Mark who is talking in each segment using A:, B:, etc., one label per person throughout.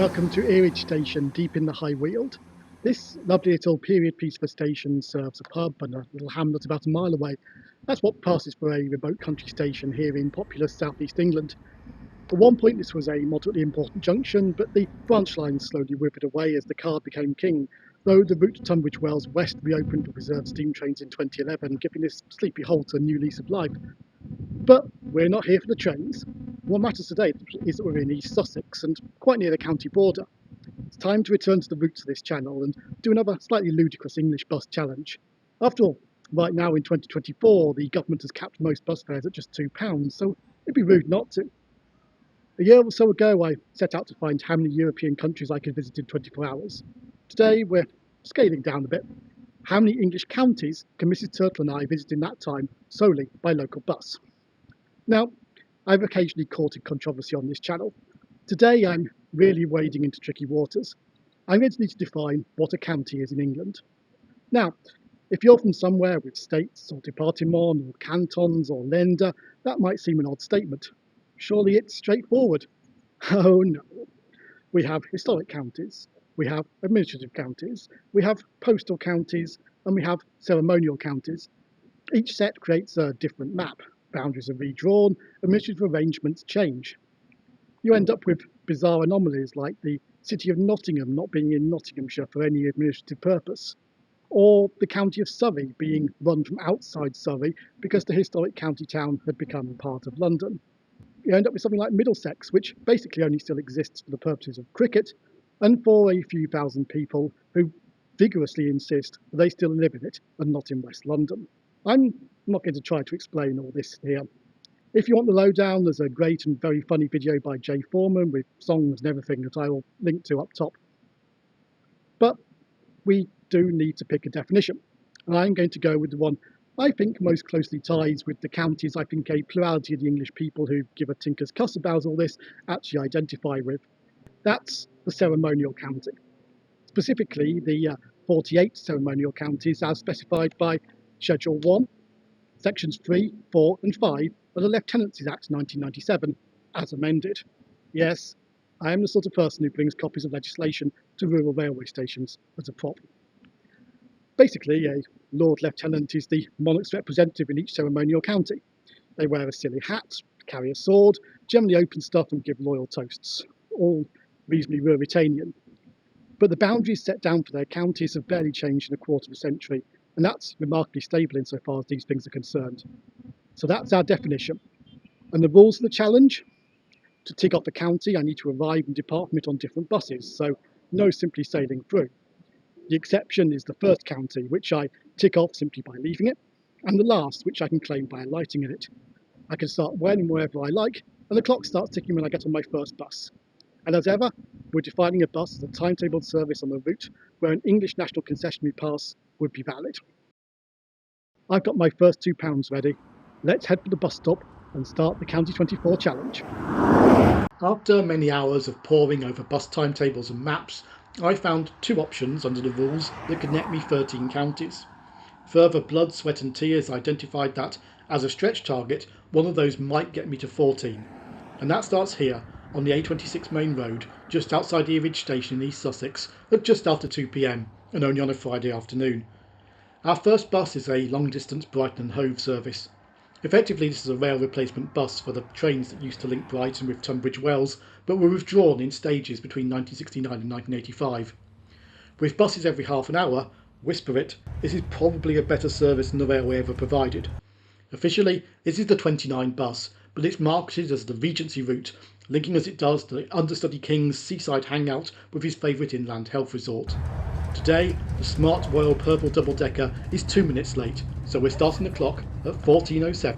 A: welcome to Earridge Station, deep in the High Weald. This lovely little period piece of a station serves a pub and a little hamlet about a mile away. That's what passes for a remote country station here in populous southeast England. At one point this was a moderately important junction, but the branch lines slowly withered away as the car became king, though the route to Tunbridge Wells West reopened with reserved steam trains in 2011, giving this sleepy halt a new lease of life. But we're not here for the trains. What matters today is that we're in East Sussex and quite near the county border. It's time to return to the roots of this channel and do another slightly ludicrous English bus challenge. After all, right now in 2024, the government has capped most bus fares at just £2, so it'd be rude not to. A year or so ago, I set out to find how many European countries I could visit in 24 hours. Today, we're scaling down a bit. How many English counties can Mrs. Turtle and I visit in that time solely by local bus? Now, I've occasionally courted controversy on this channel. Today I'm really wading into tricky waters. I'm going to need to define what a county is in England. Now, if you're from somewhere with states or départements or cantons or Länder, that might seem an odd statement. Surely it's straightforward. Oh no. We have historic counties, we have administrative counties, we have postal counties, and we have ceremonial counties. Each set creates a different map. Boundaries are redrawn, administrative arrangements change. You end up with bizarre anomalies like the city of Nottingham not being in Nottinghamshire for any administrative purpose, or the county of Surrey being run from outside Surrey because the historic county town had become a part of London. You end up with something like Middlesex, which basically only still exists for the purposes of cricket and for a few thousand people who vigorously insist that they still live in it and not in West London. I'm not going to try to explain all this here. If you want the lowdown, there's a great and very funny video by Jay Foreman with songs and everything that I will link to up top. But we do need to pick a definition, and I'm going to go with the one I think most closely ties with the counties I think a plurality of the English people who give a tinker's cuss about all this actually identify with. That's the ceremonial county. Specifically, the 48 ceremonial counties as specified by Schedule 1, Sections 3, 4 and 5 of the Lieutenancies Act 1997, as amended. Yes, I am the sort of person who brings copies of legislation to rural railway stations as a prop. Basically, a Lord Lieutenant is the monarch's representative in each ceremonial county. They wear a silly hat, carry a sword, generally open stuff and give loyal toasts, all reasonably Ruritanian. But the boundaries set down for their counties have barely changed in a quarter of a century, and that's remarkably stable insofar as these things are concerned. So that's our definition. And the rules of the challenge? To tick off a county, I need to arrive and depart from it on different buses, so no simply sailing through. The exception is the first county, which I tick off simply by leaving it, and the last, which I can claim by alighting in it. I can start when and wherever I like, and the clock starts ticking when I get on my first bus. And as ever, we're defining a bus as a timetabled service on a route where an English national concessionary pass would be valid. I've got my first £2 ready. Let's head for the bus stop and start the County 24 challenge. After many hours of poring over bus timetables and maps, I found two options under the rules that could net me 13 counties. Further blood, sweat and tears identified that, as a stretch target, one of those might get me to 14. And that starts here, on the A26 main road, just outside Earridge Station in East Sussex, at just after 2 p.m, and only on a Friday afternoon. Our first bus is a long-distance Brighton and Hove service. Effectively, this is a rail replacement bus for the trains that used to link Brighton with Tunbridge Wells, but were withdrawn in stages between 1969 and 1985. With buses every half an hour, whisper it, this is probably a better service than the railway ever provided. Officially, this is the 29 bus, but it's marketed as the Regency route, linking as it does to the understudy King's seaside hangout with his favourite inland health resort. Today, the smart Royal Purple double-decker is 2 minutes late, so we're starting the clock at 14:07.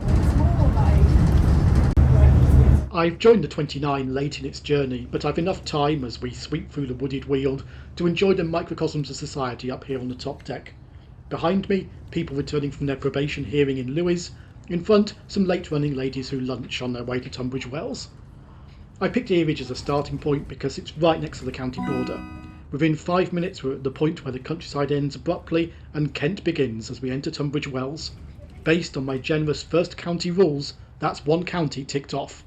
A: I've joined the 29 late in its journey, but I've enough time as we sweep through the wooded weald to enjoy the microcosms of society up here on the top deck. Behind me, people returning from their probation hearing in Lewes. In front, some late-running ladies who lunch on their way to Tunbridge Wells. I picked Earridge as a starting point because it's right next to the county border. Within 5 minutes we're at the point where the countryside ends abruptly and Kent begins as we enter Tunbridge Wells. Based on my generous first county rules, that's one county ticked off.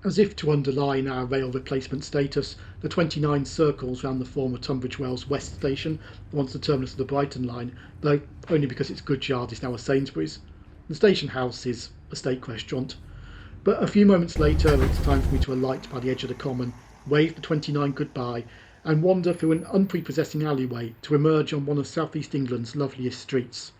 A: As if to underline our rail replacement status, the 29 circles round the former Tunbridge Wells West Station, once the terminus of the Brighton line, though only because its goods yard is now a Sainsbury's. The station house is a steak restaurant. But a few moments later, it's time for me to alight by the edge of the common, wave the 29 goodbye, and wander through an unprepossessing alleyway to emerge on one of South East England's loveliest streets.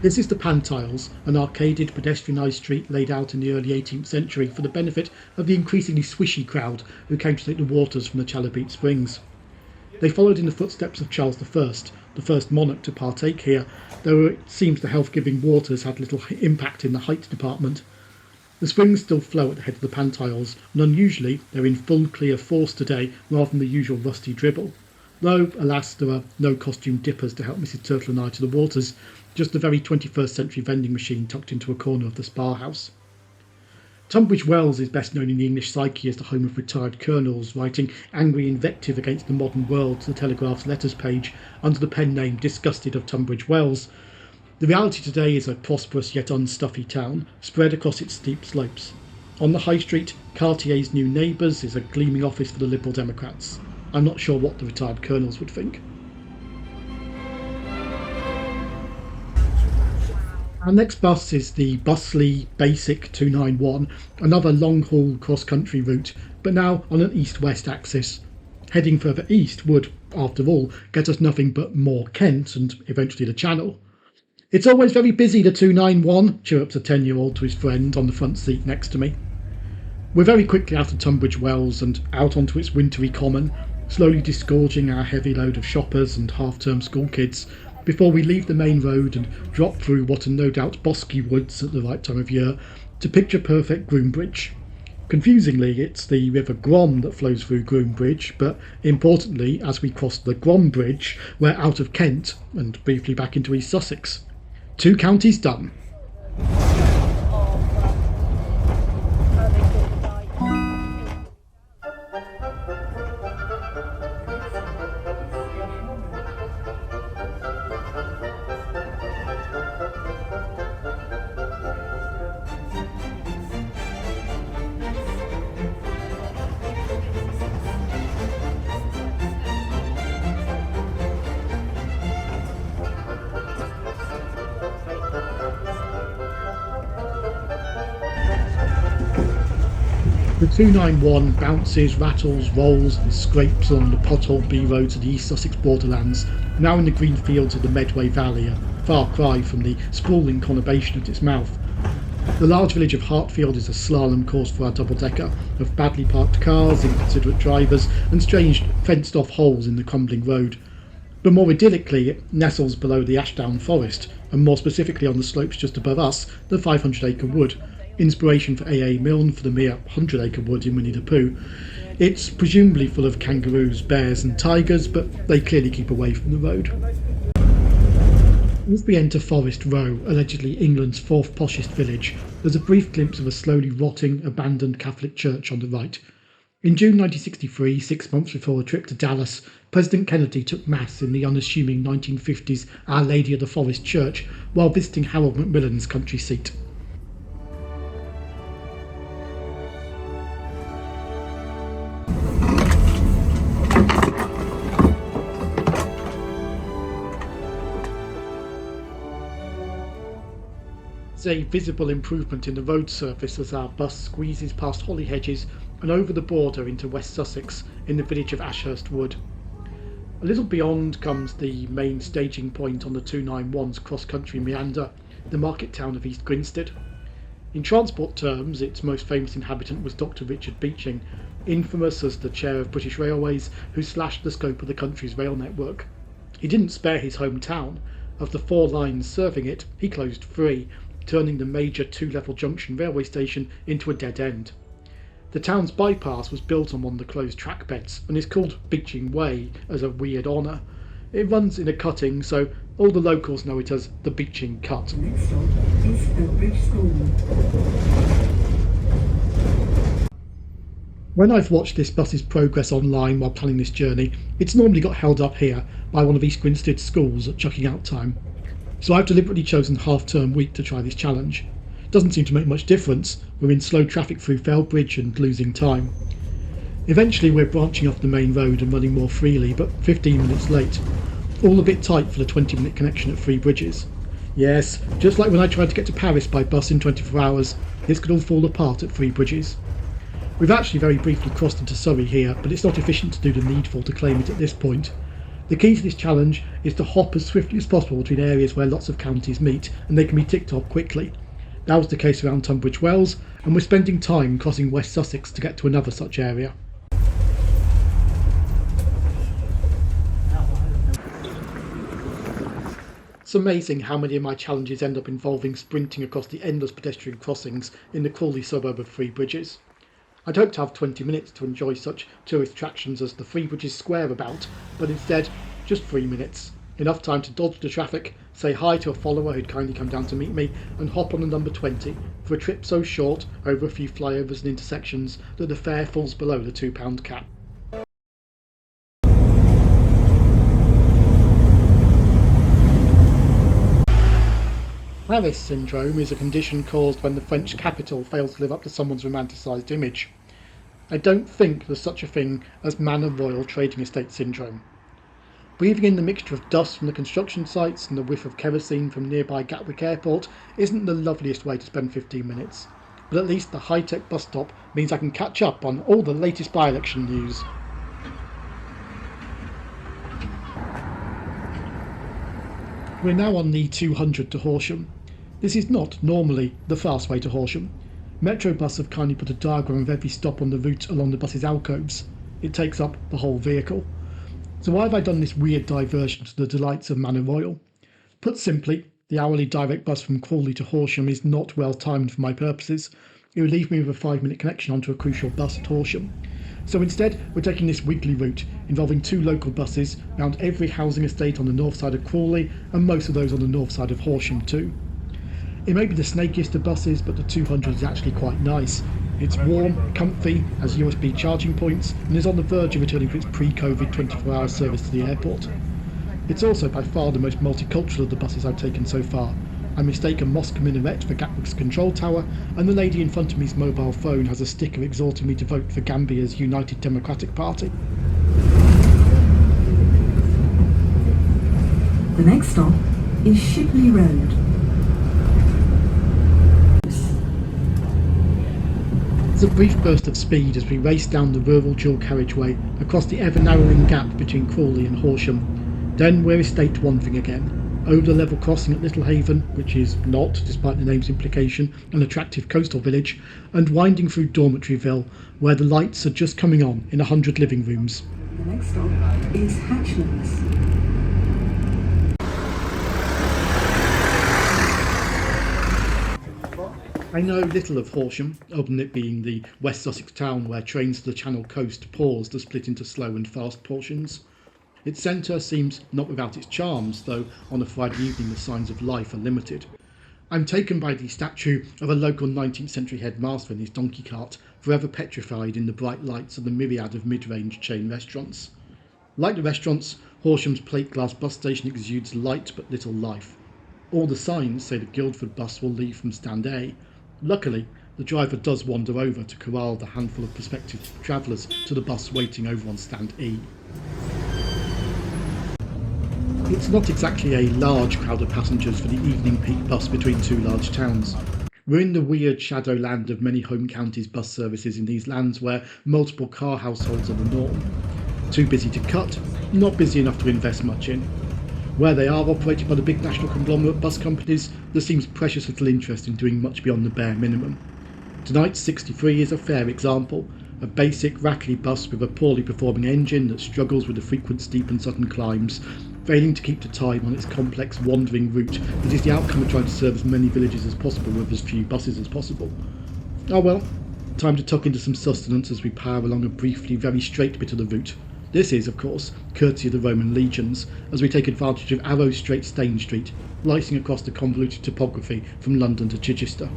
A: This is the Pantiles, an arcaded pedestrianised street laid out in the early 18th century for the benefit of the increasingly swishy crowd who came to take the waters from the Chalabete Springs. They followed in the footsteps of Charles I, the first monarch to partake here, though it seems the health-giving waters had little impact in the height department. The springs still flow at the head of the Pantiles, and unusually they're in full clear force today rather than the usual rusty dribble. Though, alas, there are no costume dippers to help Mrs. Turtle and I to the waters, just a very 21st century vending machine tucked into a corner of the spa house. Tunbridge Wells is best known in the English psyche as the home of retired colonels, writing angry invective against the modern world to the Telegraph's letters page under the pen name Disgusted of Tunbridge Wells. The reality today is a prosperous yet unstuffy town, spread across its steep slopes. On the High Street, Cartier's New Neighbours is a gleaming office for the Liberal Democrats. I'm not sure what the retired colonels would think. Our next bus is the bustly Basic 291, another long-haul cross-country route, but now on an east-west axis. Heading further east would, after all, get us nothing but more Kent and eventually the Channel. "It's always very busy, the 291, chirrups a 10-year-old to his friend on the front seat next to me. We're very quickly out of Tunbridge Wells and out onto its wintry common, slowly disgorging our heavy load of shoppers and half-term school kids, before we leave the main road and drop through what are no doubt bosky woods at the right time of year to picture-perfect Groombridge. Confusingly, it's the River Grom that flows through Groombridge, but importantly, as we cross the Grom Bridge, we're out of Kent and briefly back into East Sussex. 2 counties done. The 291 bounces, rattles, rolls and scrapes on the potholed B roads of the East Sussex borderlands, now in the green fields of the Medway Valley, a far cry from the sprawling conurbation at its mouth. The large village of Hartfield is a slalom course for our double-decker, of badly parked cars, inconsiderate drivers and strange fenced-off holes in the crumbling road. But more idyllically, it nestles below the Ashdown Forest, and more specifically on the slopes just above us, the 500-acre wood, inspiration for A.A. Milne for the mere 100-acre wood in Winnie the Pooh. It's presumably full of kangaroos, bears and tigers, but they clearly keep away from the road. As we enter Forest Row, allegedly England's 4th poshest village, there's a brief glimpse of a slowly rotting, abandoned Catholic church on the right. In June 1963, 6 months before a trip to Dallas, President Kennedy took Mass in the unassuming 1950s Our Lady of the Forest Church while visiting Harold Macmillan's country seat. A visible improvement in the road surface as our bus squeezes past holly hedges and over the border into West Sussex in the village of Ashurst Wood. A little beyond comes the main staging point on the 291's cross-country meander, the market town of East Grinstead. In transport terms, its most famous inhabitant was Dr. Richard Beeching, infamous as the chair of British Railways who slashed the scope of the country's rail network. He didn't spare his hometown. Of the 4 lines serving it, he closed 3, turning the major 2-level junction railway station into a dead end. The town's bypass was built on one of the closed track beds and is called Beeching Way as a weird honour. It runs in a cutting, so all the locals know it as the Beeching Cut.
B: Next stop is Oakbridge School.
A: When I've watched this bus's progress online while planning this journey, it's normally got held up here by one of East Grinstead's schools at chucking out time. So I've deliberately chosen half-term week to try this challenge. It doesn't seem to make much difference. We're in slow traffic through Felbridge and losing time. Eventually we're branching off the main road and running more freely, but 15 minutes late. All a bit tight for the 20-minute connection at Three Bridges. Yes, just like when I tried to get to Paris by bus in 24 hours, this could all fall apart at Three Bridges. We've actually very briefly crossed into Surrey here, but it's not efficient to do the needful to claim it at this point. The key to this challenge is to hop as swiftly as possible between areas where lots of counties meet, and they can be ticked off quickly. That was the case around Tunbridge Wells, and we're spending time crossing West Sussex to get to another such area. It's amazing how many of my challenges end up involving sprinting across the endless pedestrian crossings in the Crawley suburb of Three Bridges. I'd hoped to have 20 minutes to enjoy such tourist attractions as the Three Bridges Square about, but instead, just 3 minutes. Enough time to dodge the traffic, say hi to a follower who'd kindly come down to meet me, and hop on the number 20 for a trip so short, over a few flyovers and intersections, that the fare falls below the £2 cap. Paris syndrome is a condition caused when the French capital fails to live up to someone's romanticised image. I don't think there's such a thing as Manor Royal Trading Estate syndrome. Breathing in the mixture of dust from the construction sites and the whiff of kerosene from nearby Gatwick Airport isn't the loveliest way to spend 15 minutes, but at least the high-tech bus stop means I can catch up on all the latest by-election news. We're now on the 200 to Horsham. This is not normally the fast way to Horsham. Metrobus have kindly put a diagram of every stop on the route along the bus's alcoves. It takes up the whole vehicle. So why have I done this weird diversion to the delights of Manor Royal? Put simply, the hourly direct bus from Crawley to Horsham is not well timed for my purposes. It would leave me with a 5-minute connection onto a crucial bus at Horsham. So instead, we're taking this weekly route, involving 2 local buses round every housing estate on the north side of Crawley, and most of those on the north side of Horsham too. It may be the snakiest of buses, but the 200 is actually quite nice. It's warm, comfy, has USB charging points, and is on the verge of returning to its pre-Covid 24-hour service to the airport. It's also by far the most multicultural of the buses I've taken so far. I mistake a mosque minaret for Gatwick's control tower, and the lady in front of me's mobile phone has a sticker exhorting me to vote for Gambia's United Democratic Party.
B: The next stop is Shipley Road.
A: There's a brief burst of speed as we race down the rural dual carriageway across the ever-narrowing gap between Crawley and Horsham. Then we're estate wandering again. Over the level crossing at Littlehaven, which is not, despite the name's implication, an attractive coastal village, and winding through Dormitoryville, where the lights are just coming on in 100 living rooms.
B: The next stop is Hatchlands.
A: I know little of Horsham, other than it being the West Sussex town where trains to the Channel coast pause to split into slow and fast portions. Its centre seems not without its charms, though on a Friday evening the signs of life are limited. I'm taken by the statue of a local 19th century headmaster in his donkey cart, forever petrified in the bright lights of the myriad of mid-range chain restaurants. Like the restaurants, Horsham's plate glass bus station exudes light but little life. All the signs say the Guildford bus will leave from stand A. Luckily, the driver does wander over to corral the handful of prospective travellers to the bus waiting over on stand E. It's not exactly a large crowd of passengers for the evening peak bus between 2 large towns. We're in the weird shadow land of many home counties bus services in these lands where multiple car households are the norm. Too busy to cut, not busy enough to invest much in. Where they are operated by the big national conglomerate bus companies, there seems precious little interest in doing much beyond the bare minimum. Tonight's 63 is a fair example. A basic, rattly bus with a poorly performing engine that struggles with the frequent steep and sudden climbs, failing to keep to time on its complex wandering route that is the outcome of trying to serve as many villages as possible with as few buses as possible. Oh well, Time to tuck into some sustenance as we power along a briefly very straight bit of the route. This is, of course, courtesy of the Roman legions, as we take advantage of Arrow Straight Stane Street, slicing across the convoluted topography from London to Chichester.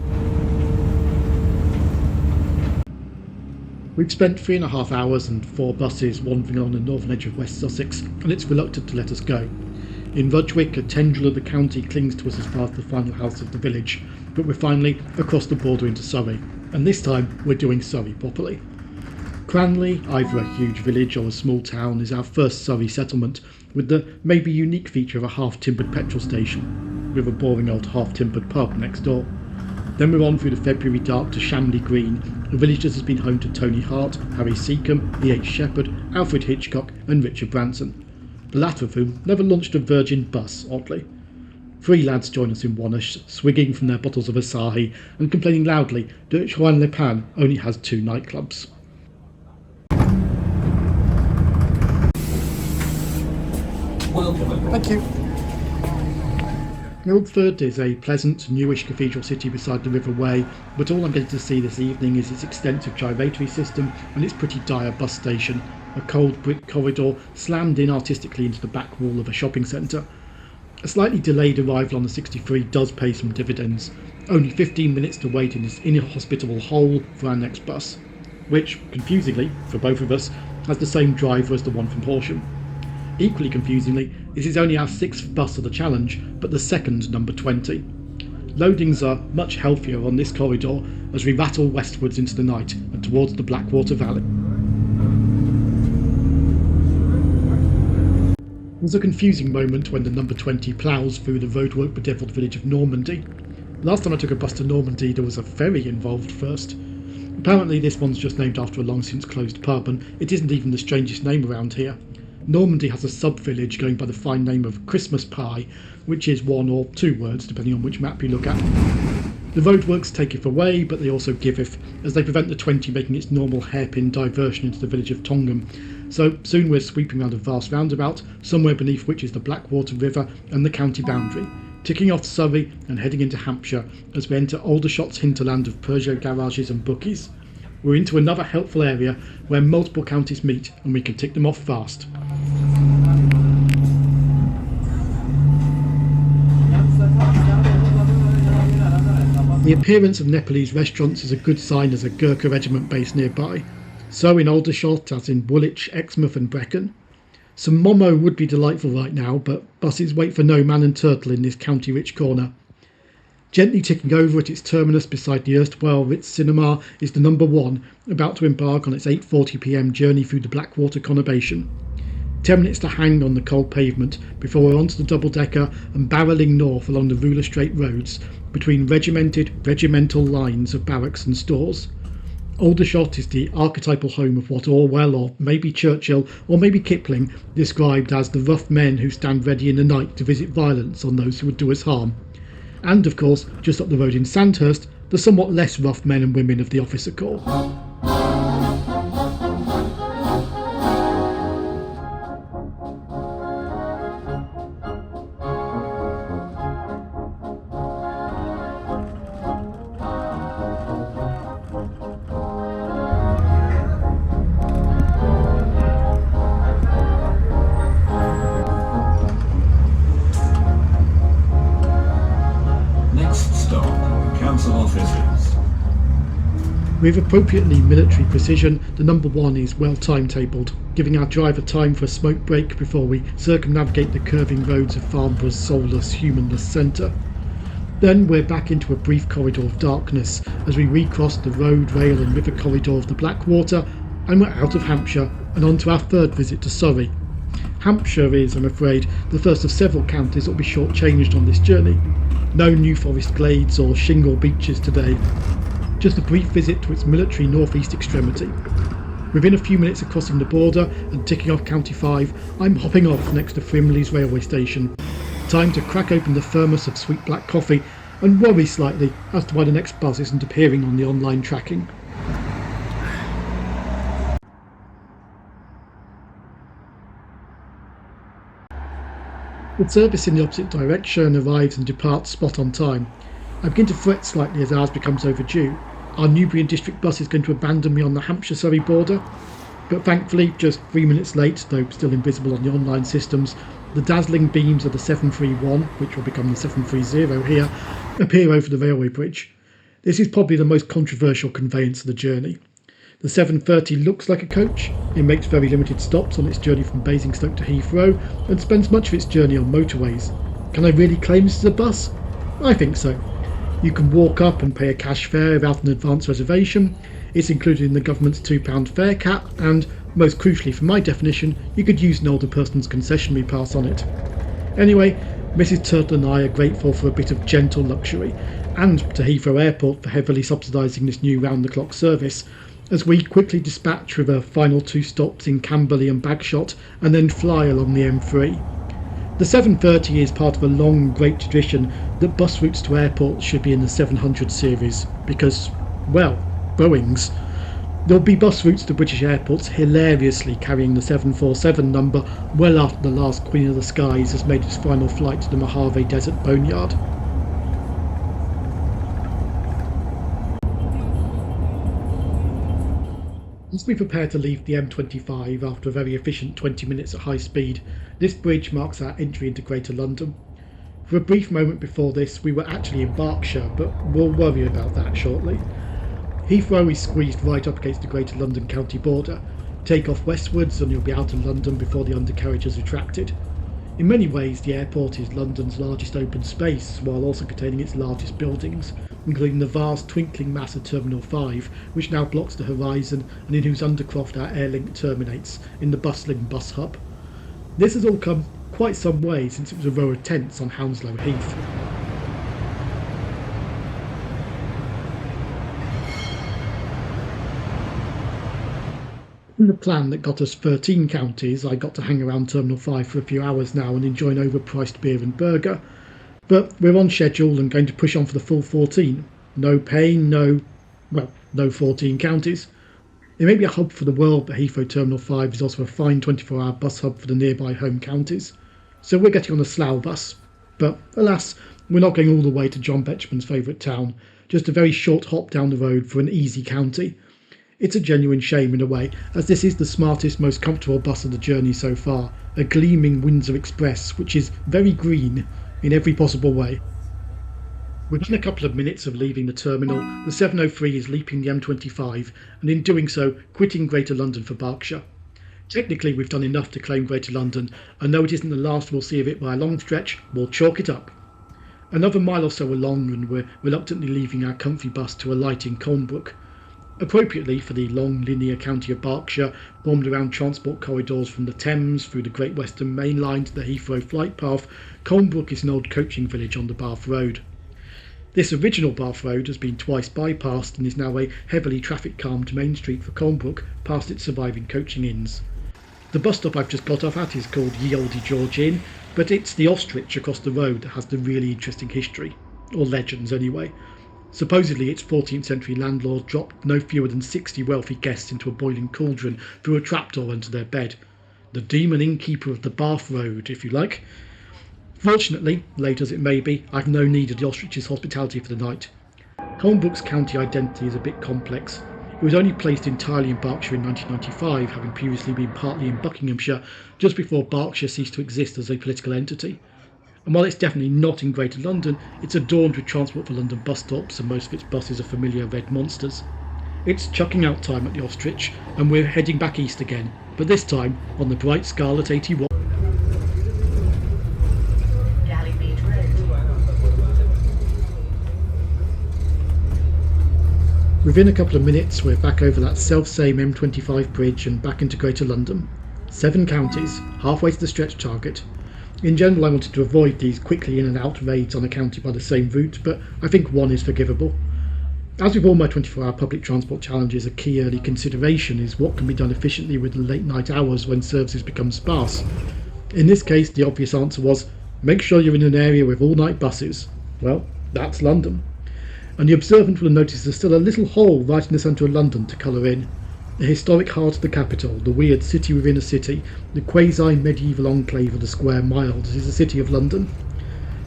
A: We've spent 3.5 hours and 4 buses wandering along the northern edge of West Sussex, and it's reluctant to let us go. In Ludwig, a tendril of the county clings to us as far as the final house of the village, but we're finally across the border into Surrey, and this time we're doing Surrey properly. Cranley, either a huge village or a small town, is our first Surrey settlement, with the maybe unique feature of a half-timbered petrol station, with a boring old half-timbered pub next door. Then we're on through the February dark to Shamley Green, a village that has been home to Tony Hart, Harry Seacombe, E.H. Shepherd, Alfred Hitchcock and Richard Branson, the latter of whom never launched a Virgin bus, oddly. 3 lads join us in Wannish, swigging from their bottles of Asahi and complaining loudly that Johann only has 2 nightclubs.
C: Welcome.
A: Thank you. Milford is a pleasant, newish cathedral city beside the River Wey, but all I'm getting to see this evening is its extensive gyratory system and its pretty dire bus station, a cold brick corridor slammed in artistically into the back wall of a shopping centre. A slightly delayed arrival on the 63 does pay some dividends. Only 15 minutes to wait in this inhospitable hole for our next bus, which, confusingly, for both of us, has the same driver as the one from Horsham. Equally confusingly, this is only our 6th bus of the challenge, but the 2nd number 20. Loadings are much healthier on this corridor as we rattle westwards into the night and towards the Blackwater Valley. There's a confusing moment when the number 20 ploughs through the roadwork bedevilled village of Normandy. Last time I took a bus to Normandy there was a ferry involved first. Apparently this one's just named after a long since closed pub, and it isn't even the strangest name around here. Normandy has a sub-village going by the fine name of Christmas Pie, which is 1 or 2 words depending on which map you look at. The roadworks taketh away, but they also giveth, as they prevent the 20 making its normal hairpin diversion into the village of Tongham. So soon we're sweeping round a vast roundabout, somewhere beneath which is the Blackwater River and the county boundary, ticking off Surrey and heading into Hampshire as we enter Aldershot's hinterland of Peugeot garages and bookies. We're into another helpful area where multiple counties meet and we can tick them off fast. The appearance of Nepalese restaurants is a good sign as a Gurkha regiment based nearby. So in Aldershot as in Woolwich, Exmouth and Brecon. Some momo would be delightful right now, but buses wait for no man and turtle in this county-rich corner. Gently ticking over at its terminus beside the erstwhile Ritz Cinema is the number 1, about to embark on its 8:40 p.m. journey through the Blackwater conurbation. 10 minutes to hang on the cold pavement before we're onto the double-decker and barrelling north along the ruler straight roads between regimental lines of barracks and stores. Aldershot is the archetypal home of what Orwell, or maybe Churchill, or maybe Kipling described as the rough men who stand ready in the night to visit violence on those who would do us harm. And of course, just up the road in Sandhurst, the somewhat less rough men and women of the Officer Corps. With appropriately military precision, the number 1 is well timetabled, giving our driver time for a smoke break before we circumnavigate the curving roads of Farnborough's soulless, humanless centre. Then we're back into a brief corridor of darkness as we recross the road, rail and river corridor of the Blackwater, and we're out of Hampshire and on to our 3rd visit to Surrey. Hampshire is, I'm afraid, the first of several counties that will be shortchanged on this journey. No New Forest glades or shingle beaches today. Just a brief visit to its military northeast extremity. Within a few minutes of crossing the border and ticking off County 5, I'm hopping off next to Frimley's railway station. Time to crack open the thermos of sweet black coffee and worry slightly as to why the next bus isn't appearing on the online tracking. The service in the opposite direction arrives and departs spot on time. I begin to fret slightly as ours becomes overdue. our Newbury and District bus is going to abandon me on the Hampshire-Surrey border. But thankfully, just 3 minutes late, though still invisible on the online systems, the dazzling beams of the 731, which will become the 730 here, appear over the railway bridge. This is probably the most controversial conveyance of the journey. The 730 looks like a coach. It makes very limited stops on its journey from Basingstoke to Heathrow and spends much of its journey on motorways. Can I really claim this is a bus? I think so. You can walk up and pay a cash fare without an advance reservation. It's included in the government's £2 fare cap, and, most crucially for my definition, you could use an older person's concessionary pass on it. Anyway, Mrs. Turtle and I are grateful for a bit of gentle luxury, and to Heathrow Airport for heavily subsidising this new round-the-clock service, as we quickly dispatch with a final 2 stops in Camberley and Bagshot, and then fly along the M3. The 730 is part of a long, great tradition that bus routes to airports should be in the 700 series, because, well, Boeings. There'll be bus routes to British airports hilariously carrying the 747 number well after the last Queen of the Skies has made its final flight to the Mojave Desert Boneyard. As we prepare to leave the M25 after a very efficient 20 minutes at high speed, this bridge marks our entry into Greater London. For a brief moment before this, we were actually in Berkshire, but we'll worry about that shortly. Heathrow is squeezed right up against the Greater London county border. Take off westwards and you'll be out of London before the undercarriage has retracted. In many ways, the airport is London's largest open space, while also containing its largest buildings, including the vast twinkling mass of Terminal 5, which now blocks the horizon and in whose undercroft our airlink terminates, in the bustling bus hub. This has all come quite some way since it was a row of tents on Hounslow Heath. In the plan that got us 13 counties, I got to hang around Terminal 5 for a few hours now and enjoy an overpriced beer and burger. But we're on schedule and going to push on for the full 14. No pain, no 14 counties. It may be a hub for the world, but Heathrow Terminal 5 is also a fine 24-hour bus hub for the nearby home counties. So we're getting on a Slough bus. But alas, we're not going all the way to John Betchman's favourite town, just a very short hop down the road for an easy county. It's a genuine shame in a way, as this is the smartest, most comfortable bus of the journey so far, a gleaming Windsor Express, which is very green in every possible way. Within a couple of minutes of leaving the terminal, the 703 is leaping the M25, and in doing so, quitting Greater London for Berkshire. Technically, we've done enough to claim Greater London, and though it isn't the last we'll see of it by a long stretch, we'll chalk it up. Another mile or so along, and we're reluctantly leaving our comfy bus to alight in Colnbrook. Appropriately for the long linear county of Berkshire, formed around transport corridors from the Thames through the Great Western Main Line to the Heathrow flight path, Colnbrook is an old coaching village on the Bath Road. This original Bath Road has been twice bypassed and is now a heavily traffic-calmed main street for Colnbrook, past its surviving coaching inns. The bus stop I've just got off at is called Ye Olde George Inn, but it's the ostrich across the road that has the really interesting history, or legends anyway. Supposedly its 14th century landlord dropped no fewer than 60 wealthy guests into a boiling cauldron through a trapdoor under their bed. The demon innkeeper of the Bath Road, if you like. Fortunately, late as it may be, I've no need of the ostrich's hospitality for the night. Colnbrook's county identity is a bit complex. It was only placed entirely in Berkshire in 1995, having previously been partly in Buckinghamshire, just before Berkshire ceased to exist as a political entity. And while it's definitely not in Greater London, it's adorned with transport for London bus stops, and most of its buses are familiar red monsters. It's chucking out time at the ostrich, and we're heading back east again, but this time on the bright Scarlet 81. Within a couple of minutes, we're back over that self-same M25 bridge and back into Greater London. 7 counties, halfway to the stretch target. In general, I wanted to avoid these quickly in and out raids on a county by the same route, but I think one is forgivable. As with all my 24-hour public transport challenges, a key early consideration is what can be done efficiently with the late night hours when services become sparse. In this case, the obvious answer was, make sure you're in an area with all-night buses. Well, that's London. And the observant will notice there's still a little hole right in the centre of London to colour in. The historic heart of the capital, the weird city within a city, the quasi-medieval enclave of the square miles is the City of London.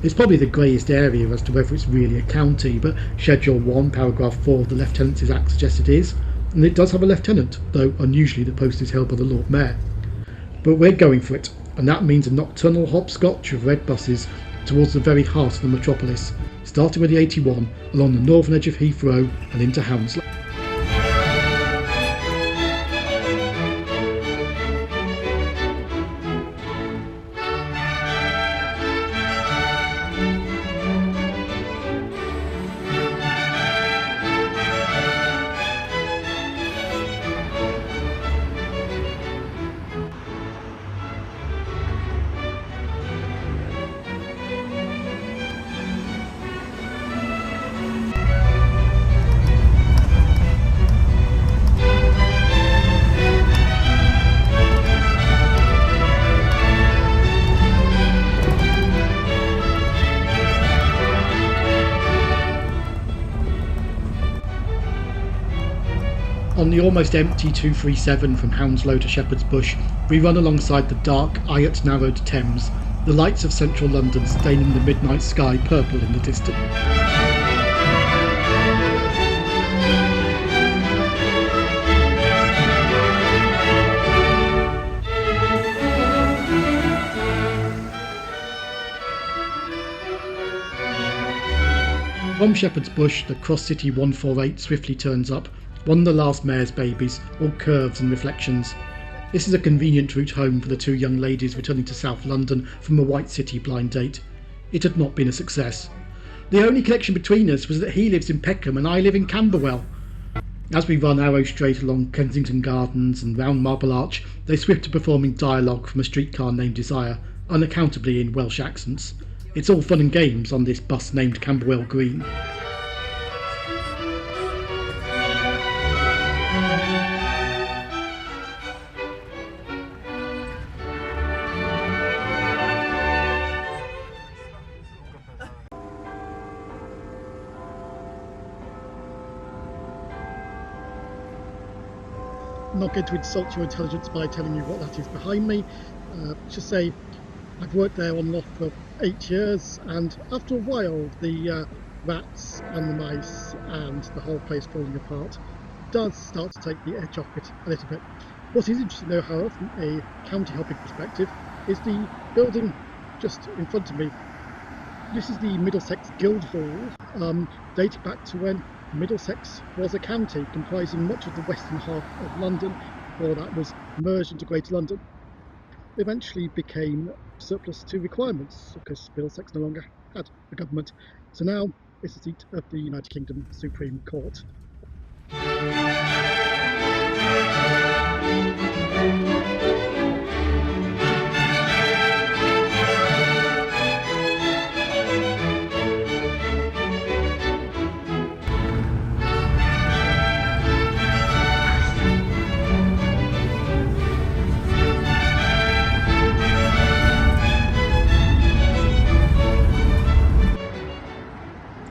A: It's probably the greyest area as to whether it's really a county, but Schedule 1, Paragraph 4 of the Lieutenant's Act suggests it is, and it does have a lieutenant, though unusually the post is held by the Lord Mayor. But we're going for it, and that means a nocturnal hopscotch of red buses towards the very heart of the metropolis, starting with the 81 along the northern edge of Heathrow and into Hounslow. On the almost empty 237 from Hounslow to Shepherd's Bush, we run alongside the dark, eye-narrowed Thames, the lights of central London staining the midnight sky purple in the distance. From Shepherd's Bush, the Cross City 148 swiftly turns up, one of the last mayor's babies, all curves and reflections. This is a convenient route home for the two young ladies returning to South London from a White City blind date. It had not been a success. The only connection between us was that he lives in Peckham and I live in Camberwell. As we run arrow straight along Kensington Gardens and round Marble Arch, they swip to performing dialogue from a streetcar named Desire, unaccountably in Welsh accents. It's all fun and games on this bus named Camberwell Green. I'm not going to insult your intelligence by telling you what that is behind me. Just say I've worked there on and off for 8 years, and after a while the rats and the mice and the whole place falling apart does start to take the edge off it a little bit. What is interesting though, however, from a county hopping perspective, is the building just in front of me. This is the Middlesex Guildhall, dating back to when Middlesex was a county comprising much of the western half of London, before that was merged into Greater London. It eventually became surplus to requirements because Middlesex no longer had a government, so now it's the seat of the United Kingdom Supreme Court.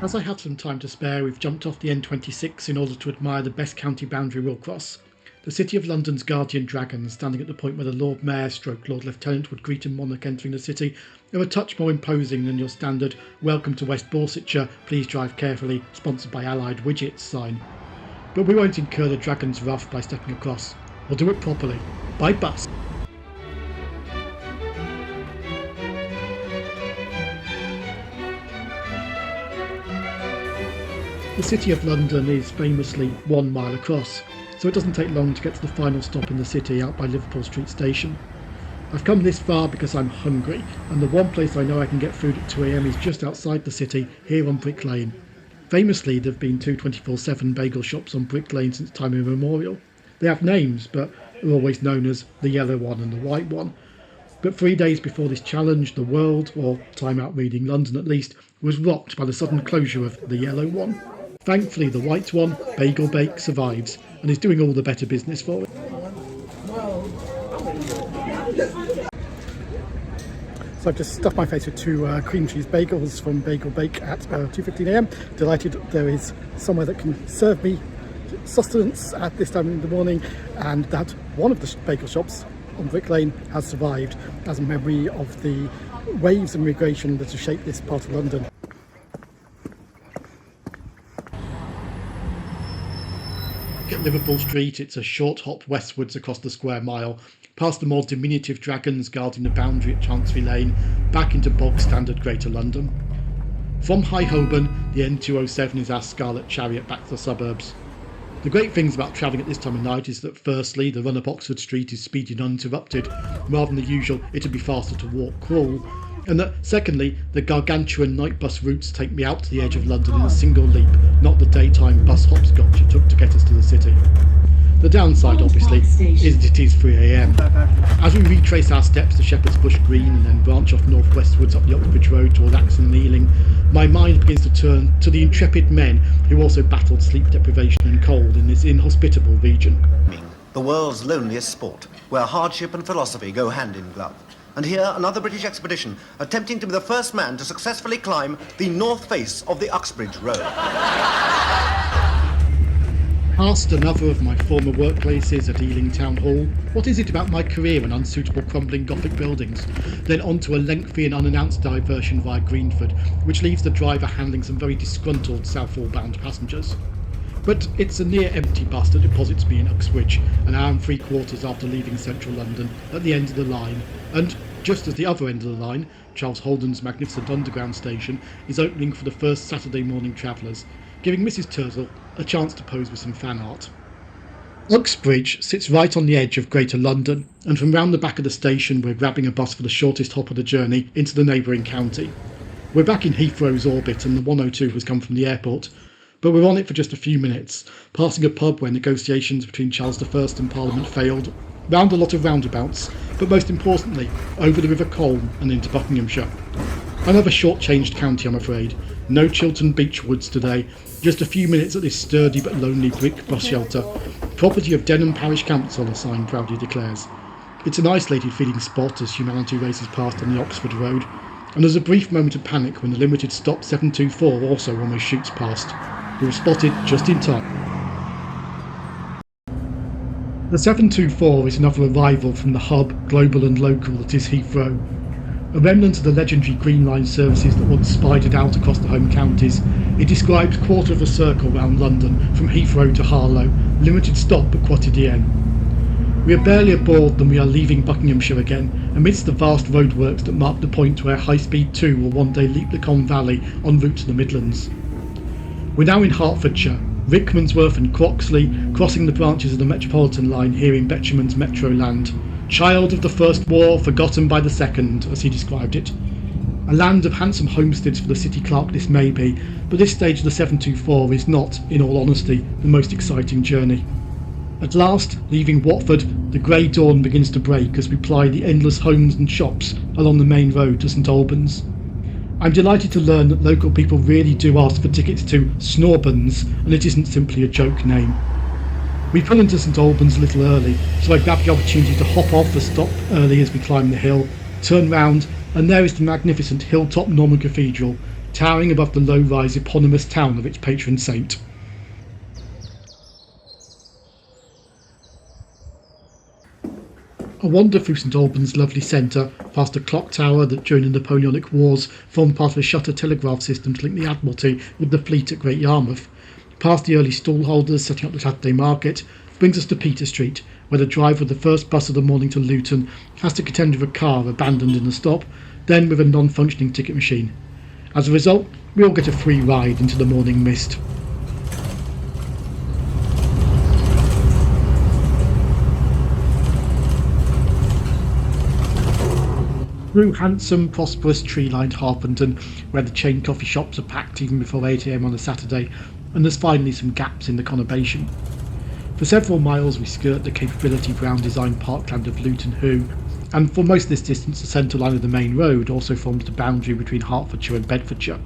A: As I have some time to spare, we've jumped off the N26 in order to admire the best county boundary we'll cross. The City of London's guardian dragons, standing at the point where the Lord Mayor / Lord Lieutenant would greet a monarch entering the city, are a touch more imposing than your standard "Welcome to West Borsetshire, please drive carefully, sponsored by Allied Widgets" sign. But we won't incur the dragon's wrath by stepping across. We'll do it properly, by bus. The City of London is famously 1 mile across, so it doesn't take long to get to the final stop in the city out by Liverpool Street Station. I've come this far because I'm hungry, and the one place I know I can get food at 2 AM is just outside the city, here on Brick Lane. Famously, there have been two 24/7 bagel shops on Brick Lane since time immemorial. They have names, but are always known as the yellow one and the white one. But 3 days before this challenge, the world, or Time Out reading London at least, was rocked by the sudden closure of the yellow one. Thankfully, the white one, Bagel Bake, survives and is doing all the better business for it. So I've just stuffed my face with two cream cheese bagels from Bagel Bake at 2:15 AM. Delighted there is somewhere that can serve me sustenance at this time in the morning, and that one of the bagel shops on Brick Lane has survived as a memory of the waves of migration that have shaped this part of London. At Liverpool Street, it's a short hop westwards across the square mile, past the more diminutive dragons guarding the boundary at Chancery Lane, back into bog standard Greater London. From High Holborn, the N207 is our scarlet chariot back to the suburbs. The great things about travelling at this time of night is that firstly, the run up Oxford Street is speedy and uninterrupted, rather than the usual it'd be faster to walk crawl, and that secondly, the gargantuan night bus routes take me out to the edge of London in a single leap, not the daytime bus hopscotch it took to get us to the city. The downside, obviously, is that it is 3 AM. As we retrace our steps to Shepherd's Bush Green and then branch off northwestwards up the Uxbridge Road towards Axon and Ealing, my mind begins to turn to the intrepid men who also battled sleep deprivation and cold in this inhospitable region.
D: The world's loneliest sport, where hardship and philosophy go hand in glove. And here, another British expedition attempting to be the first man to successfully climb the north face of the Uxbridge Road.
A: Past another of my former workplaces at Ealing Town Hall, what is it about my career and unsuitable crumbling Gothic buildings? Then onto a lengthy and unannounced diversion via Greenford, which leaves the driver handling some very disgruntled Southall-bound passengers. But it's a near empty bus that deposits me in Uxbridge, an hour and 3/4 after leaving central London, at the end of the line, and just as the other end of the line, Charles Holden's magnificent underground station, is opening for the first Saturday morning travellers, giving Mrs. Turtle a chance to pose with some fan art. Uxbridge sits right on the edge of Greater London, and from round the back of the station we're grabbing a bus for the shortest hop of the journey into the neighbouring county. We're back in Heathrow's orbit and the 102 has come from the airport, but we're on it for just a few minutes, passing a pub where negotiations between Charles I and Parliament failed, round a lot of roundabouts, but most importantly, over the River Colne and into Buckinghamshire. Another short-changed county, I'm afraid. No Chiltern Beach Woods today, just a few minutes at this sturdy but lonely brick bus shelter, property of Denham Parish Council, a sign proudly declares. It's an isolated feeding spot as humanity races past on the Oxford Road, and there's a brief moment of panic when the limited stop 724 also almost shoots past. We were spotted just in time. The 724 is another arrival from the hub, global and local, that is Heathrow. A remnant of the legendary Green Line services that once spidered out across the home counties, it describes a quarter of a circle round London from Heathrow to Harlow, limited stop at Quotidienne. We are barely aboard than we are leaving Buckinghamshire again, amidst the vast roadworks that mark the point where High Speed 2 will one day leap the Colne Valley en route to the Midlands. We're now in Hertfordshire, Rickmansworth and Croxley, crossing the branches of the Metropolitan line here in Betjeman's Metro land. Child of the First War, forgotten by the Second, as he described it. A land of handsome homesteads for the city clerk this may be, but this stage of the 724 is not, in all honesty, the most exciting journey. At last, leaving Watford, the grey dawn begins to break as we ply the endless homes and shops along the main road to St Albans. I'm delighted to learn that local people really do ask for tickets to Snorbans, and it isn't simply a joke name. We pull into St Albans a little early, so I grab the opportunity to hop off the stop early as we climb the hill, turn round, and there is the magnificent hilltop Norman Cathedral, towering above the low-rise eponymous town of its patron saint. A wander through St Albans' lovely centre, past a clock tower that during the Napoleonic Wars formed part of a shutter telegraph system to link the Admiralty with the fleet at Great Yarmouth, past the early stallholders setting up the Saturday market, brings us to Peter Street, where the driver of the first bus of the morning to Luton has to contend with a car abandoned in the stop, then with a non-functioning ticket machine. As a result, we all get a free ride into the morning mist. Through handsome, prosperous, tree-lined Harpenden, where the chain coffee shops are packed even before 8 AM on a Saturday, and there's finally some gaps in the conurbation. For several miles we skirt the Capability Brown designed parkland of Luton Hoo, and for most of this distance the centre line of the main road also forms the boundary between Hertfordshire and Bedfordshire.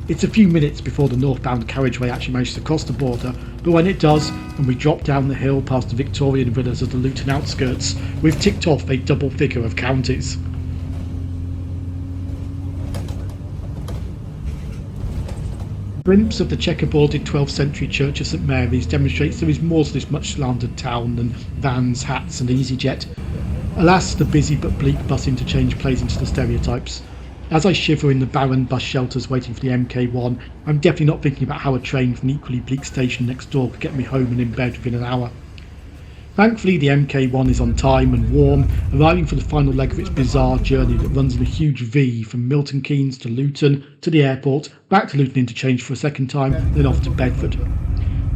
A: It's a few minutes before the northbound carriageway actually manages to cross the border, but when it does, and we drop down the hill past the Victorian villas of the Luton outskirts, we've ticked off a double figure of counties. A glimpse of the checkerboarded 12th century Church of St Mary's demonstrates there is more to this much slandered town than vans, hats and EasyJet. Alas, the busy but bleak bus interchange plays into the stereotypes. As I shiver in the barren bus shelters waiting for the MK1, I'm definitely not thinking about how a train from an equally bleak station next door could get me home and in bed within an hour. Thankfully, the MK1 is on time and warm, arriving for the final leg of its bizarre journey that runs in a huge V from Milton Keynes to Luton, to the airport, back to Luton interchange for a second time, then off to Bedford.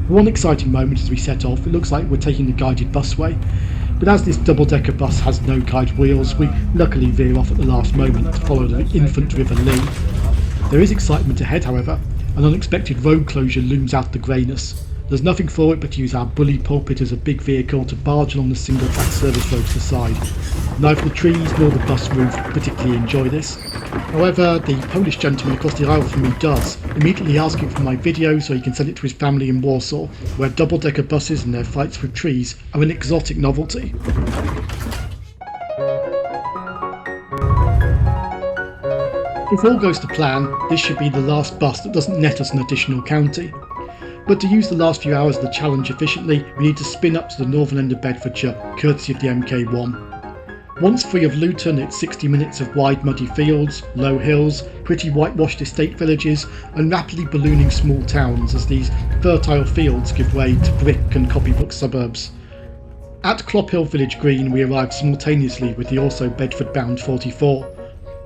A: One exciting moment as we set off, it looks like we're taking the guided busway, but as this double-decker bus has no guide wheels, we luckily veer off at the last moment to follow the infant River Lee. There is excitement ahead, however. An unexpected road closure looms out of the greyness. There's nothing for it but to use our bully pulpit as a big vehicle to barge along the single-track service road to the side. Neither the trees nor the bus roof particularly enjoy this. However, the Polish gentleman across the aisle from me does, immediately asking for my video so he can send it to his family in Warsaw, where double-decker buses and their fights with trees are an exotic novelty. If all goes to plan, this should be the last bus that doesn't net us an additional county. But to use the last few hours of the challenge efficiently, we need to spin up to the northern end of Bedfordshire, courtesy of the MK1. Once free of Luton, it's 60 minutes of wide muddy fields, low hills, pretty whitewashed estate villages, and rapidly ballooning small towns as these fertile fields give way to brick and copybook suburbs. At Clophill Village Green, we arrived simultaneously with the also Bedford-bound 44.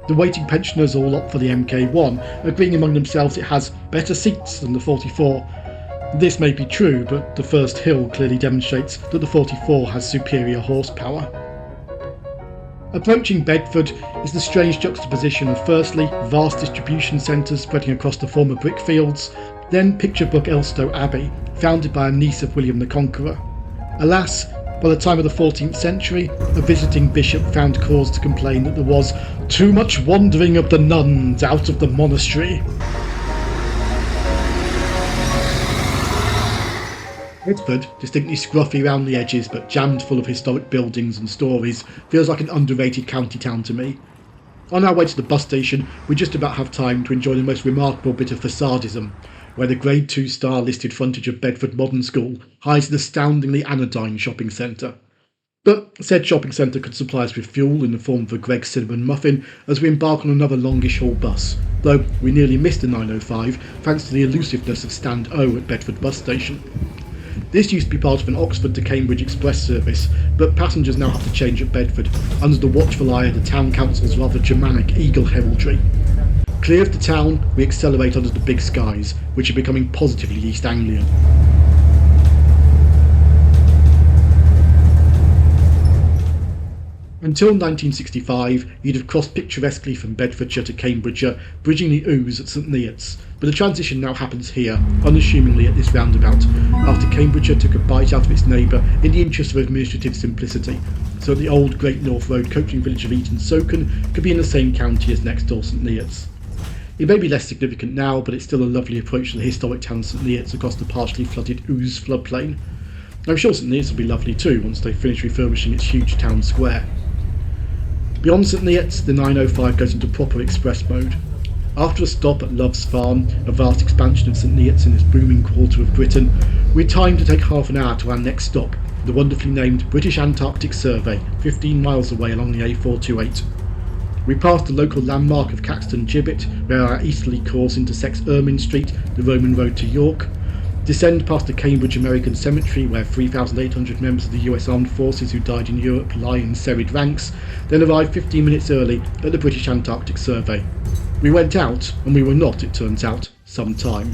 A: The waiting pensioners all opt for the MK1, agreeing among themselves it has better seats than the 44. This may be true, but the first hill clearly demonstrates that the 44 has superior horsepower. Approaching Bedford is the strange juxtaposition of firstly vast distribution centres spreading across the former brickfields, then picture book Elstow Abbey, founded by a niece of William the Conqueror. Alas, by the time of the 14th century, a visiting bishop found cause to complain that there was too much wandering of the nuns out of the monastery. Bedford, distinctly scruffy around the edges but jammed full of historic buildings and stories, feels like an underrated county town to me. On our way to the bus station, we just about have time to enjoy the most remarkable bit of facadism, where the Grade 2 star listed frontage of Bedford Modern School hides an astoundingly anodyne shopping centre. But said shopping centre could supply us with fuel in the form of a Greggs cinnamon muffin as we embark on another longish haul bus, though we nearly missed the 905 thanks to the elusiveness of Stand O at Bedford bus station. This used to be part of an Oxford to Cambridge express service, but passengers now have to change at Bedford, under the watchful eye of the town council's rather Germanic eagle heraldry. Clear of the town, we accelerate under the big skies, which are becoming positively East Anglian. Until 1965, you'd have crossed picturesquely from Bedfordshire to Cambridgeshire, bridging the Ouse at St Neots, but the transition now happens here, unassumingly at this roundabout, after Cambridgeshire took a bite out of its neighbour in the interest of administrative simplicity, so that the old Great North Road coaching village of Eton-Soken could be in the same county as next door St Neots. It may be less significant now, but it's still a lovely approach to the historic town of St Neots across the partially flooded Ouse floodplain. I'm sure St Neots will be lovely too once they finish refurbishing its huge town square. Beyond St Neots, the 905 goes into proper express mode. After a stop at Love's Farm, a vast expansion of St Neots in this booming quarter of Britain, we're timed to take half an hour to our next stop, the wonderfully named British Antarctic Survey, 15 miles away along the A428. We pass the local landmark of Caxton Gibbet, where our easterly course intersects Ermine Street, the Roman road to York, descend past the Cambridge American Cemetery, where 3,800 members of the US Armed Forces who died in Europe lie in serried ranks, then arrive 15 minutes early at the British Antarctic Survey. We went out, and we were not, it turns out, some time.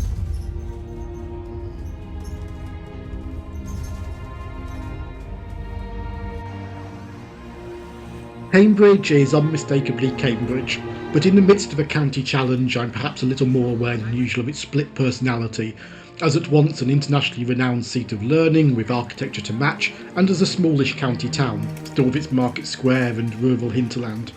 A: Cambridge is unmistakably Cambridge, but in the midst of a county challenge I'm perhaps a little more aware than usual of its split personality, as at once an internationally renowned seat of learning with architecture to match, and as a smallish county town, still with its market square and rural hinterland.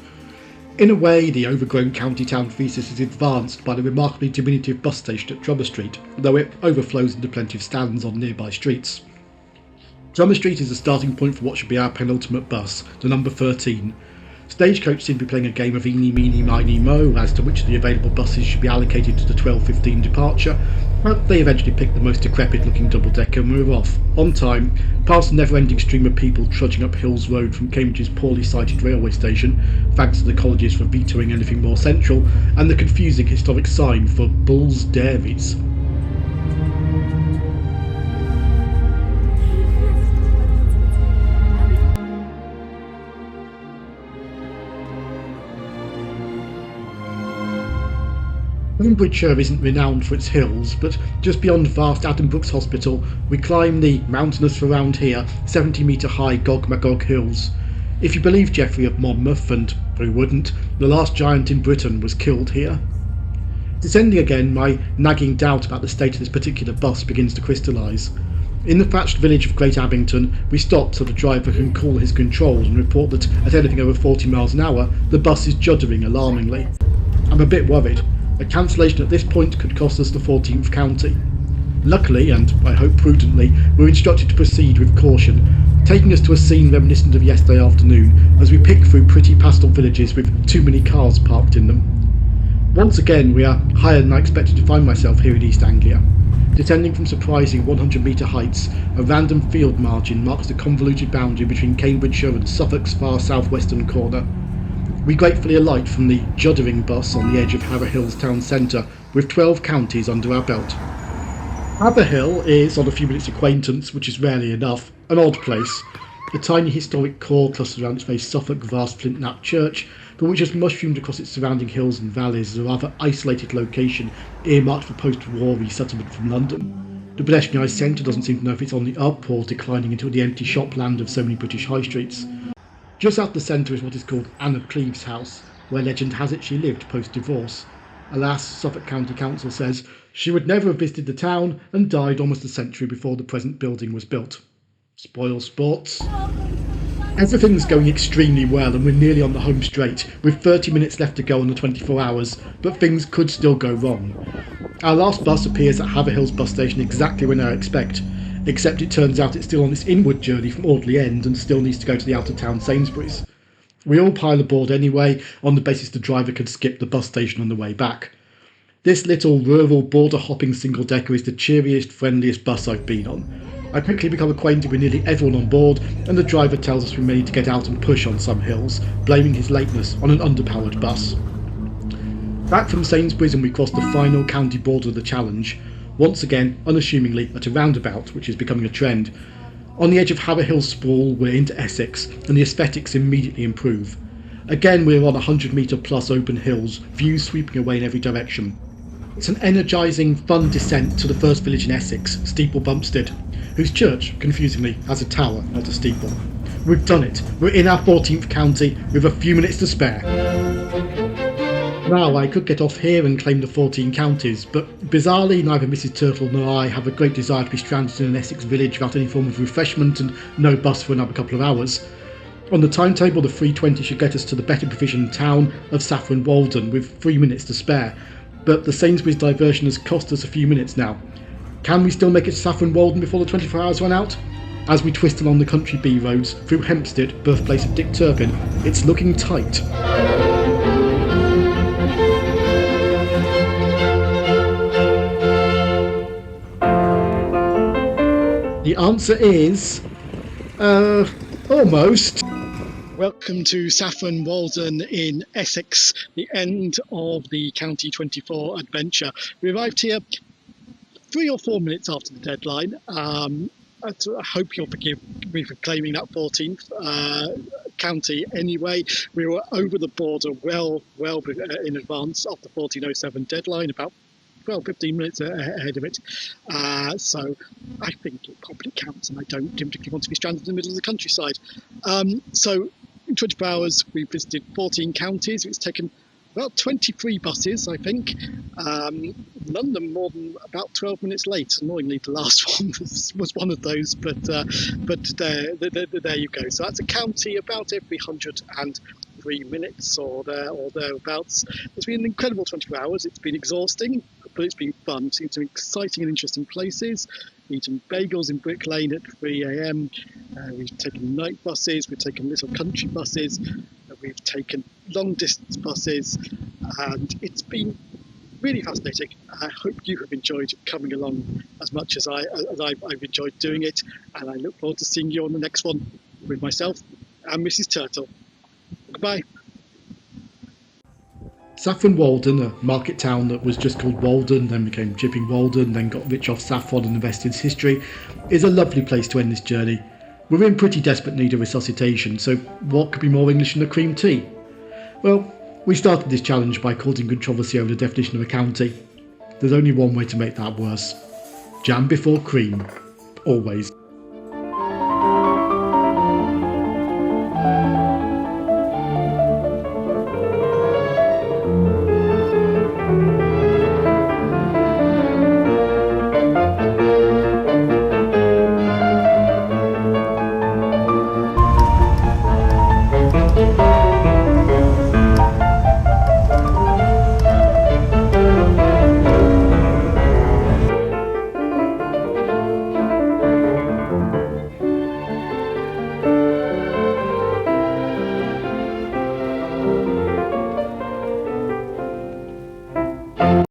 A: In a way, the overgrown county town thesis is advanced by the remarkably diminutive bus station at Drummer Street, though it overflows into plenty of stands on nearby streets. Drummer Street is the starting point for what should be our penultimate bus, the number 13.
E: Stagecoach seemed to be playing a game of eeny, meeny, miny, mo as to which of the available buses should be allocated to the 12:15 departure, but they eventually picked the most decrepit-looking double-decker and we were off, on time, past the never-ending stream of people trudging up Hills Road from Cambridge's poorly sited railway station, thanks to the colleges for vetoing anything more central, and the confusing historic sign for Bull's Dairies. Cambridgeshire isn't renowned for its hills, but just beyond vast Addenbrooke's Hospital, we climb the mountainous for round here 70-metre high Gog Magog Hills. If you believe Geoffrey of Monmouth, and who wouldn't, the last giant in Britain was killed here. Descending again, my nagging doubt about the state of this particular bus begins to crystallise. In the thatched village of Great Abington, we stop so the driver can call his controls and report that at anything over 40 miles an hour, the bus is juddering alarmingly. I'm a bit worried. A cancellation at this point could cost us the 14th county. Luckily, and I hope prudently, we're instructed to proceed with caution, taking us to a scene reminiscent of yesterday afternoon as we pick through pretty pastoral villages with too many cars parked in them. Once again, we are higher than I expected to find myself here in East Anglia. Descending from surprising 100-metre heights, a random field margin marks the convoluted boundary between Cambridgeshire and Suffolk's far southwestern corner. We gratefully alight from the juddering bus on the edge of Haverhill's town centre, with 12 counties under our belt. Haverhill is, on a few minutes' acquaintance, which is rarely enough, an odd place. A tiny historic core clusters around its very Suffolk vast flint-knapped church, but which has mushroomed across its surrounding hills and valleys as a rather isolated location earmarked for post-war resettlement from London. The pedestrianised centre doesn't seem to know if it's on the up or declining into the empty shopland of so many British high streets. Just out the centre is what is called Anna Cleeve's house, where legend has it she lived post-divorce. Alas, Suffolk County Council says she would never have visited the town and died almost a century before the present building was built. Spoil sports. Everything's going extremely well and we're nearly on the home straight, with 30 minutes left to go on the 24 hours, but things could still go wrong. Our last bus appears at Haverhill's bus station exactly when I expect, except it turns out it's still on its inward journey from Audley End and still needs to go to the out-of-town Sainsbury's. We all pile aboard anyway, on the basis the driver can skip the bus station on the way back. This little rural border-hopping single-decker is the cheeriest, friendliest bus I've been on. I quickly become acquainted with nearly everyone on board, and the driver tells us we may need to get out and push on some hills, blaming his lateness on an underpowered bus. Back from Sainsbury's and we cross the final county border of the challenge, once again, unassumingly, at a roundabout, which is becoming a trend. On the edge of Haverhill's sprawl, we're into Essex, and the aesthetics immediately improve. Again, we're on 100-metre plus open hills, views sweeping away in every direction. It's an energising, fun descent to the first village in Essex, Steeple Bumpstead, whose church, confusingly, has a tower, not a steeple. We've done it. We're in our 14th county, with a few minutes to spare. Now, I could get off here and claim the 14 counties, but bizarrely neither Mrs. Turtle nor I have a great desire to be stranded in an Essex village without any form of refreshment and no bus for another couple of hours. On the timetable, the 3:20 should get us to the better provisioned town of Saffron Walden with 3 minutes to spare, but the Sainsbury's diversion has cost us a few minutes now. Can we still make it to Saffron Walden before the 24 hours run out? As we twist along the country B roads through Hempstead, birthplace of Dick Turpin, it's looking tight. The answer is... almost.
A: Welcome to Saffron Walden in Essex, the end of the County 24 adventure. We arrived here 3 or 4 minutes after the deadline. I hope you'll forgive me for claiming that 14th county anyway. We were over the border well in advance of the 14:07 deadline, about 15 minutes ahead of it. So I think it probably counts, and I don't particularly want to be stranded in the middle of the countryside. So in 24 hours, we visited 14 counties. It's taken about 23 buses, I think. London more than about 12 minutes late. Annoyingly, the last one was one of those, but there you go. So that's a county about every 103 minutes or thereabouts. It's been an incredible 24 hours. It's been exhausting, but it's been fun. Seen some exciting and interesting places. Eaten bagels in Brick Lane at 3 a.m. We've taken night buses. We've taken little country buses. We've taken long distance buses, and it's been really fascinating. I hope you have enjoyed coming along as much as I've enjoyed doing it, and I look forward to seeing you on the next one with myself and Mrs. Turtle. Goodbye.
E: Saffron Walden, a market town that was just called Walden, then became Chipping Walden, then got rich off saffron and the rest is history, is a lovely place to end this journey. We're in pretty desperate need of resuscitation, so what could be more English than a cream tea? Well, we started this challenge by causing controversy over the definition of a county. There's only one way to make that worse. Jam before cream. Always.